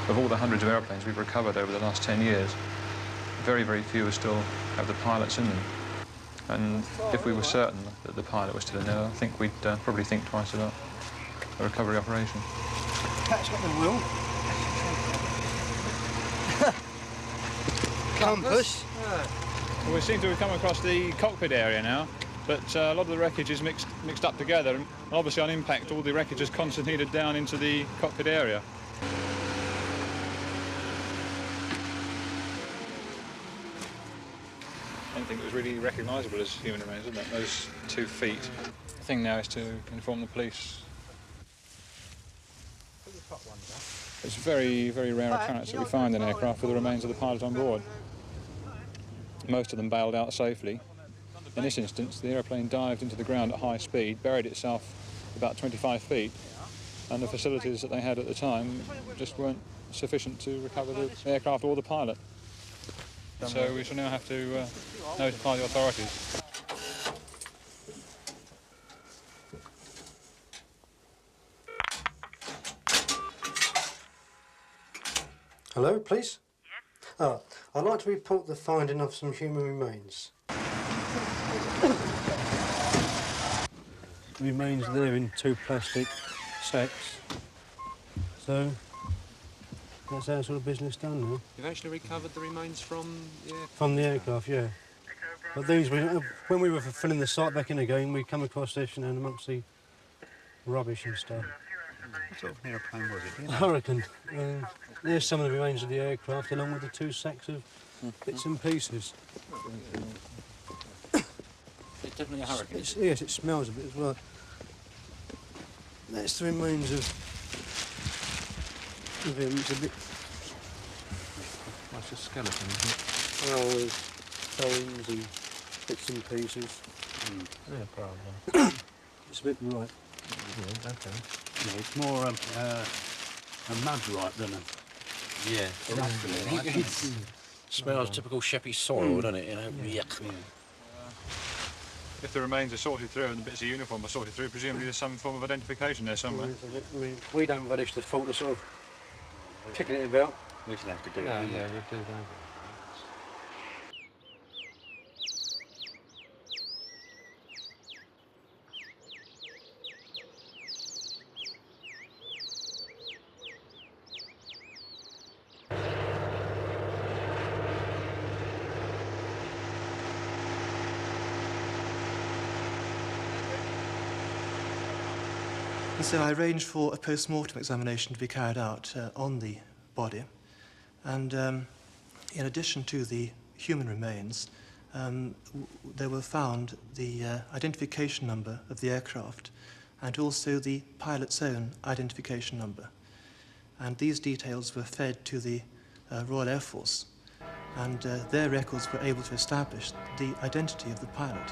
Of all the hundreds of aeroplanes we've recovered over the last 10 years, very, very few still have the pilots in them. And if we were certain that the pilot was still in there, I think we'd probably think twice about a recovery operation. Cat's got the wheel. Compass. Well, we seem to have come across the cockpit area now, but a lot of the wreckage is mixed up together, and obviously on impact all the wreckage is concentrated down into the cockpit area. Anything that was really recognisable as human remains, isn't it? Those 2 feet. The thing now is to inform the police. It's a very, very rare occurrence that we find an aircraft with the remains of the pilot on board. Most of them bailed out safely. In this instance, the aeroplane dived into the ground at high speed, buried itself about 25 feet, and the facilities that they had at the time just weren't sufficient to recover the aircraft or the pilot. So we shall now have to notify the authorities. Hello, please? Yes? I'd like to report the finding of some human remains. Remains there in 2 plastic sacks. So, that's our sort of business done now. You've actually recovered the remains from the aircraft? From the aircraft, yeah. But these, when we were filling the site back in again, we come across this, and amongst the rubbish and stuff. What sort of aeroplane was it? I reckon. There's some of the remains of the aircraft, along with the 2 sacks of bits and pieces. It's definitely a hurricane. Yes, it smells a bit as well. That's the remains of him. It's a bit. That's a skeleton, isn't it? Oh, there's bones and bits and pieces. Yeah, probably. It's a bit right. Yeah, okay. Yeah, it's more a mudrite than a... Yeah, smells typical Sheppey soil, doesn't it? You know, yuck. Yeah. If the remains are sorted through and the bits of uniform are sorted through, presumably there's some form of identification there somewhere. We don't relish the thought of sort of kicking it about. We should have to do it. Yeah, we do that. And so I arranged for a post-mortem examination to be carried out on the body. And in addition to the human remains, there were found the identification number of the aircraft and also the pilot's own identification number. And these details were fed to the Royal Air Force, and their records were able to establish the identity of the pilot.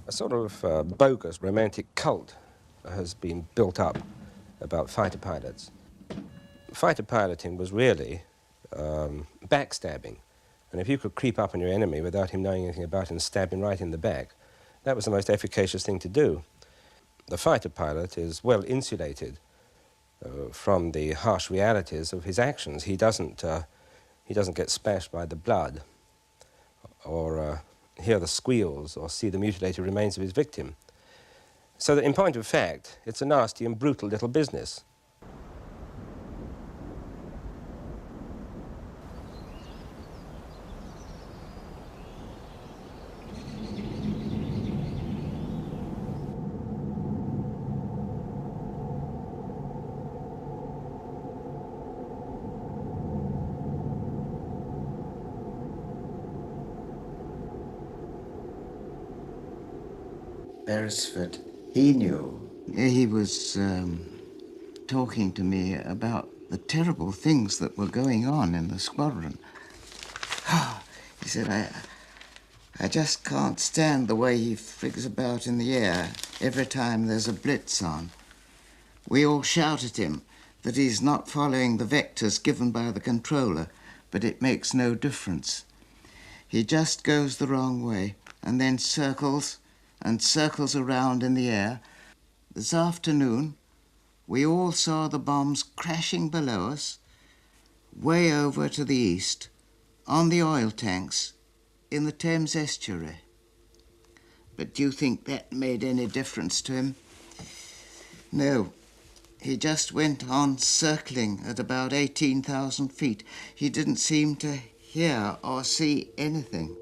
A sort of bogus romantic cult has been built up about fighter pilots. Fighter piloting was really backstabbing. And if you could creep up on your enemy without him knowing anything about it and stab him right in the back, that was the most efficacious thing to do. The fighter pilot is well insulated from the harsh realities of his actions. He doesn't get splashed by the blood or hear the squeals or see the mutilated remains of his victim. So that in point of fact, it's a nasty and brutal little business. Beresford, he knew. He was talking to me about the terrible things that were going on in the squadron. He said, I just can't stand the way he fligs about in the air every time there's a blitz on. We all shout at him that he's not following the vectors given by the controller, but it makes no difference. He just goes the wrong way and then circles and circles around in the air. This afternoon, we all saw the bombs crashing below us, way over to the east, on the oil tanks in the Thames estuary. But do you think that made any difference to him? No. He just went on circling at about 18,000 feet. He didn't seem to hear or see anything.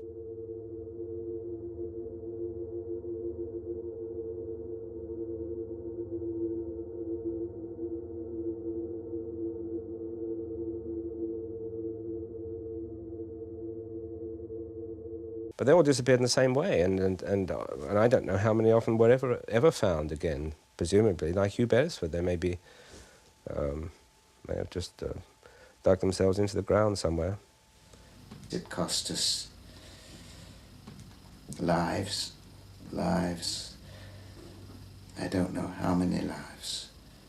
But they all disappeared in the same way, and I don't know how many of them were ever found again. Presumably, like Hugh Beresford, they may have just dug themselves into the ground somewhere. It cost us lives. I don't know how many lives.